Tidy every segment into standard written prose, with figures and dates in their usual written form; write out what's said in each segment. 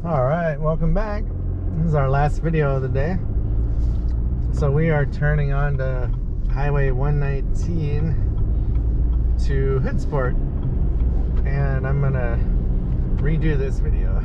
Alright, welcome back. This is our last video of the day. So we are turning on to Highway 119 to Hoodsport, and I'm gonna redo this video.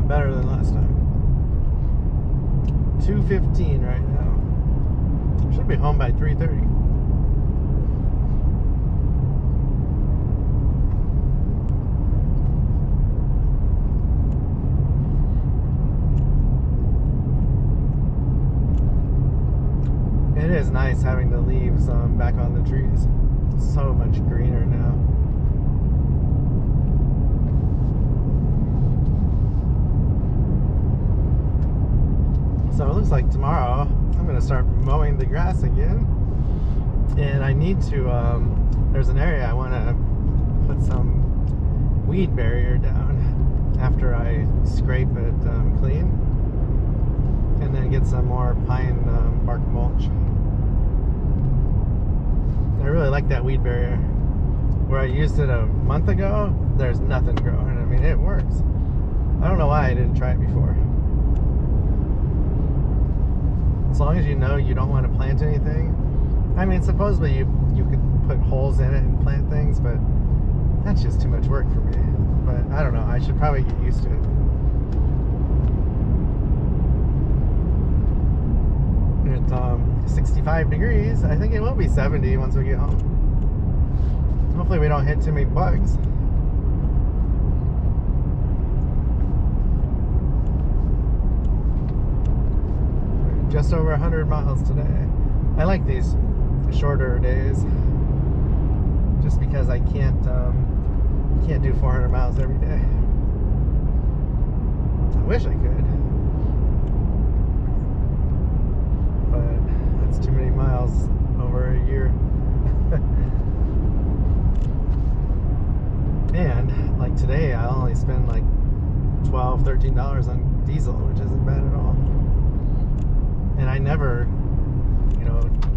Better than last time. 2:15 right now. Should be home by 3:30. It is nice having the leaves back on the trees. It's so much greener now. So it looks like tomorrow I'm going to start mowing the grass again, and I need to, there's an area I want to put some weed barrier down after I scrape it clean, and then get some more pine bark mulch. I really like that weed barrier. Where I used it a month ago, there's nothing growing. I mean, it works. I don't know why I didn't try it before. As long as you know you don't want to plant anything. I mean, supposedly you could put holes in it and plant things, but that's just too much work for me. But I don't know, I should probably get used to it. It's 65 degrees. I think it will be 70 once we get home. Hopefully we don't hit too many bugs. Just over 100 miles today. I like these shorter days, just because I can't do 400 miles every day. I wish I could, but that's too many miles over a year. And like today, I only spend like $12, $13 on diesel, which isn't bad at all. And I never,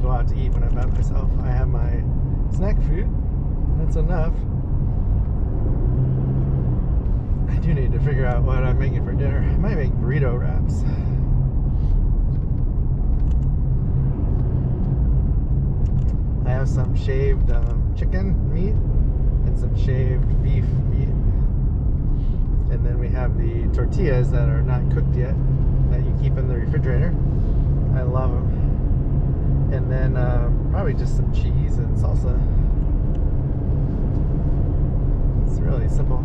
go out to eat when I'm by myself. I have my snack food. That's enough. I do need to figure out what I'm making for dinner. I might make burrito wraps. I have some shaved chicken meat and some shaved beef meat. And then we have the tortillas that are not cooked yet that you keep in the refrigerator. I love them. And then probably just some cheese and salsa. It's really simple.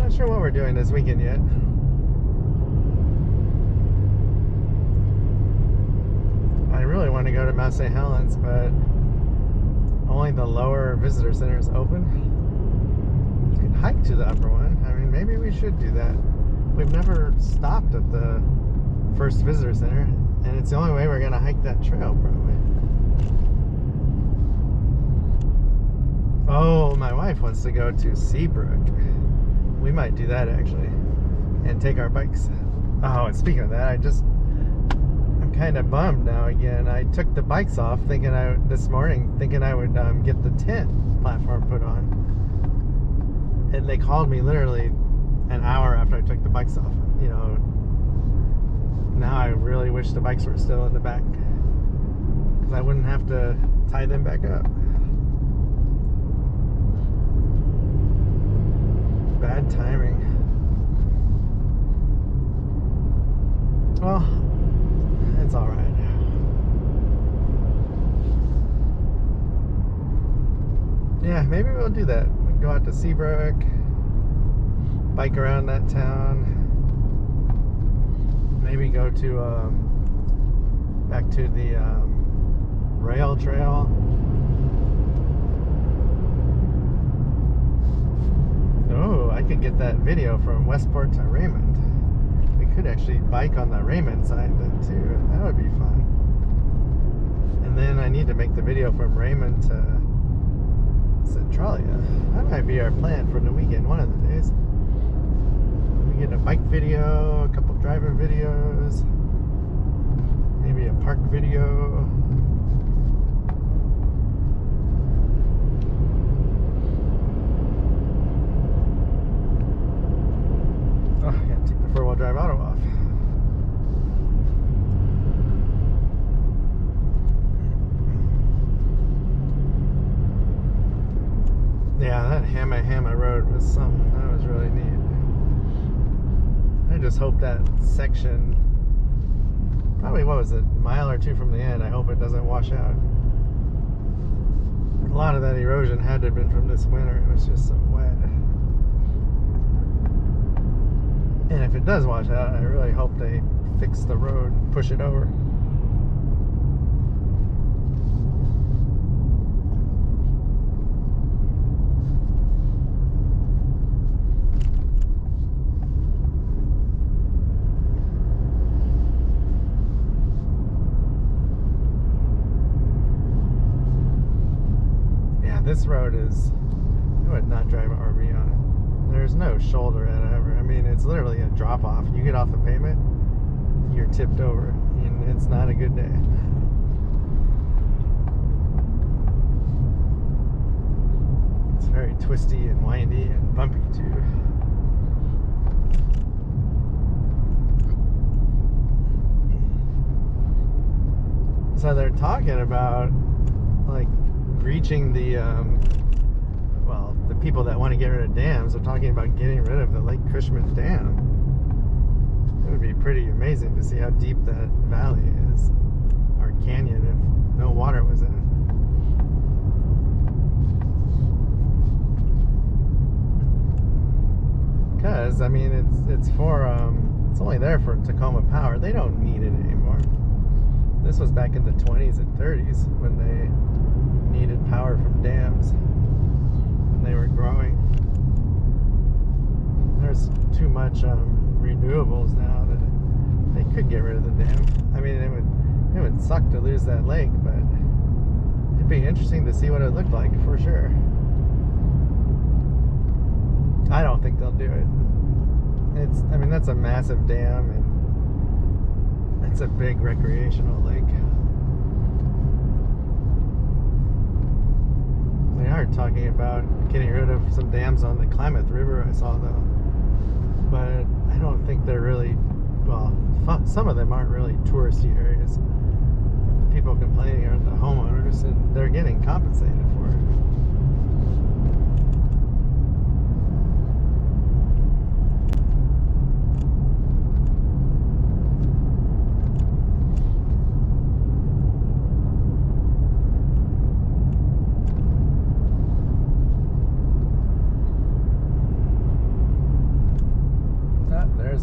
Sure what we're doing this weekend yet. I really want to go to Mount St. Helens, but only the lower visitor center is open. You can hike to the upper one. I mean, maybe we should do that. We've never stopped at the first visitor center, and it's the only way we're going to hike that trail, probably. Oh, my wife wants to go to Seabrook. We might do that actually, and take our bikes. Oh, and speaking of that, I'm kind of bummed now again. I took the bikes off this morning thinking I would get the tent platform put on, and they called me literally an hour after I took the bikes off. Now I really wish the bikes were still in the back, because I wouldn't have to tie them back up. bad timing. Well, it's all right. Yeah, maybe we'll do that. We'll go out to Seabrook, bike around that town. Maybe go to back to the rail trail. Oh, I could get that video from Westport to Raymond. We could actually bike on the Raymond side too. That would be fun. And then I need to make the video from Raymond to Centralia. That might be our plan for the weekend, one of the days. We get a bike video, a couple driver videos, maybe a park video. Oh, I gotta take the four-wheel drive auto off. Yeah, that Hamma Road was something. That was really neat. I just hope that section, probably, what was it, a mile or two from the end, I hope it doesn't wash out. A lot of that erosion had to have been from this winter. It was just so wet. And if it does wash out, I really hope they fix the road and push it over. This road is, I would not drive an RV on it. There's no shoulder at it ever. I mean, it's literally a drop off. You get off the pavement, you're tipped over, and it's not a good day. It's very twisty and windy and bumpy too. So they're talking about like reaching the well, the people that want to get rid of dams are talking about getting rid of the Lake Cushman Dam. It would be pretty amazing to see how deep that valley is, or canyon, if no water was in it. Because I mean, it's for it's only there for Tacoma Power. They don't need it anymore. This was back in the 20s and 30s when they needed power from dams when they were growing. There's too much renewables now that they could get rid of the dam. I mean, it would suck to lose that lake, but it'd be interesting to see what it looked like for sure. I don't think they'll do it. I mean, that's a massive dam, and that's a big recreational lake. They are talking about getting rid of some dams on the Klamath River, I saw though. But I don't think they're really, well, some of them aren't really touristy areas. People complaining are the homeowners, and they're getting compensated for it.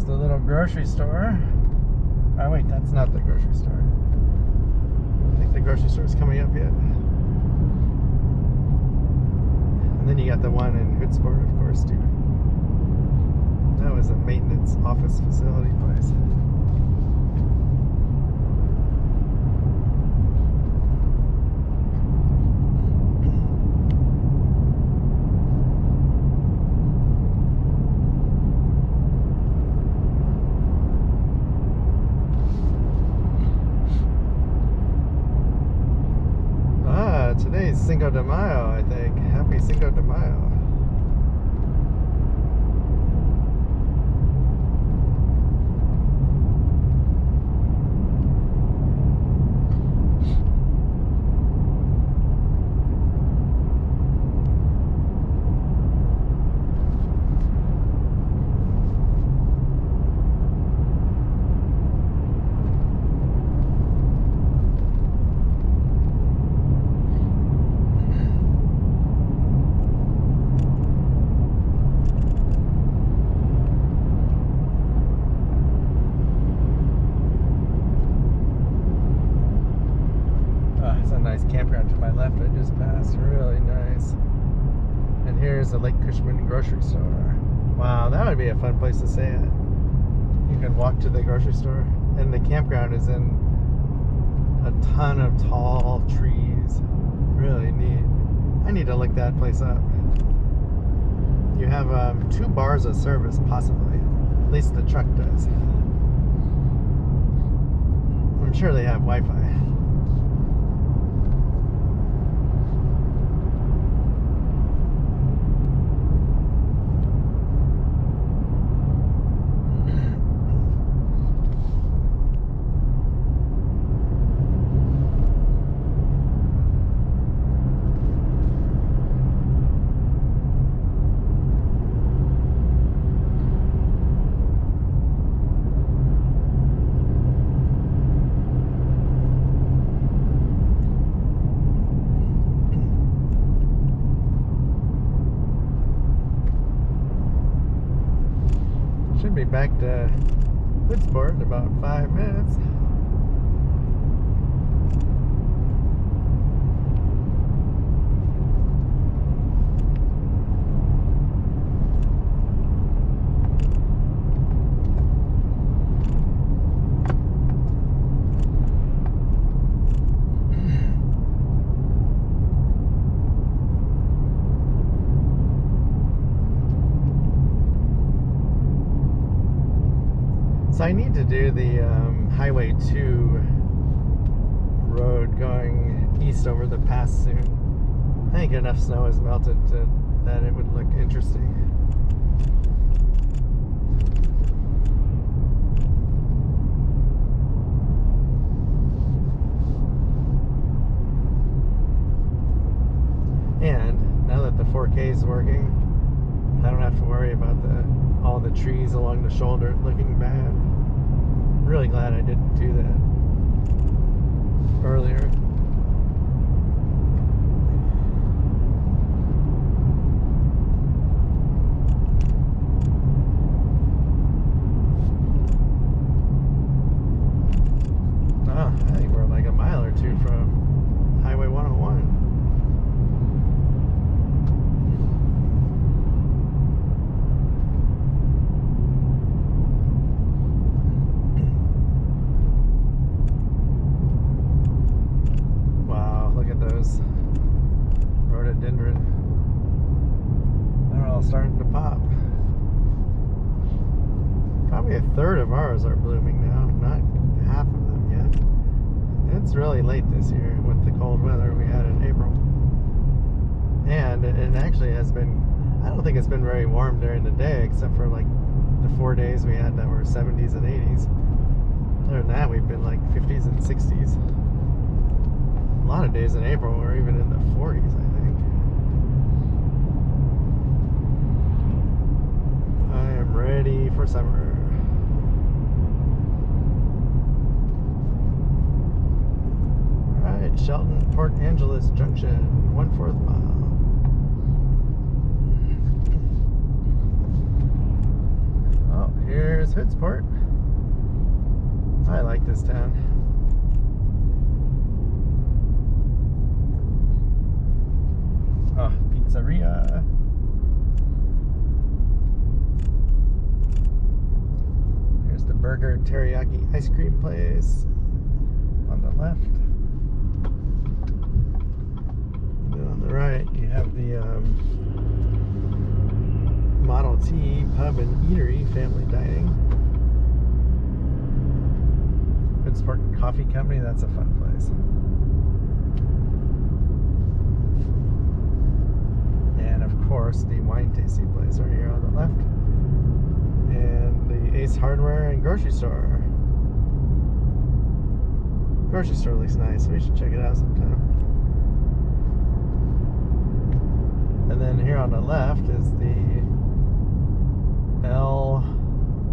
The little grocery store. Oh wait, that's not the grocery store. I think the grocery store is coming up yet. And then you got the one in Hoodsport, of course, too. That was a maintenance office facility place. Today's Cinco de Mayo, I think. Happy Cinco de Mayo. left I just passed. Really nice. And here's the Lake Cushman grocery store. Wow, that would be a fun place to stay at. You can walk to the grocery store, and the campground is in a ton of tall trees. Really neat. I need to look that place up. You have 2 bars of service, possibly. At least the truck does. I'm sure they have Wi-Fi. Should be back to Hoodsport in about 5 minutes. So I need to do the Highway 2 road going east over the pass soon. I think enough snow has melted that it would look interesting. And now that the 4K is working, I don't have to worry about all the trees along the shoulder looking bad. Really glad I didn't do that earlier. Oh, I think we're like a mile or two from Highway 101. Rhododendron. They're all starting to pop. Probably a third of ours are blooming now, not half of them yet. It's really late this year with the cold weather we had in April. And it actually has been, I don't think it's been very warm during the day except for like the 4 days we had that were 70s and 80s. Other than that, we've been like 50s and 60s. A lot of days in April were even in the 40s, I think. I am ready for summer. Alright, Shelton, Port Angeles Junction, 1/4 mile. Oh, here's Hoodsport. I like this town. Oh, pizzeria. Here's the burger teriyaki ice cream place on the left. And then on the right, you have the Model T pub and eatery family dining. Hoodsport Coffee Company, that's a fun place. And of course, the wine tasting place right here on the left. And the Ace Hardware and grocery store. Grocery store looks nice, so we should check it out sometime. And then here on the left is the El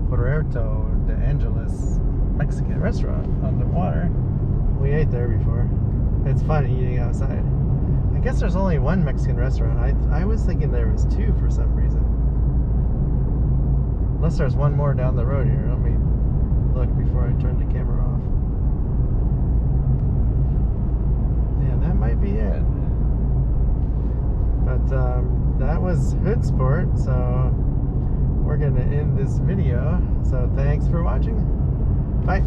Puerto de Angeles Mexican restaurant on the water. We ate there before. It's fun eating outside. I guess there's only one Mexican restaurant. I was thinking there was 2 for some reason. Unless there's one more down the road here. Let me look before I turn the camera off. Yeah, that might be it. that was Hoodsport, so we're gonna end this video. So thanks for watching. Bye.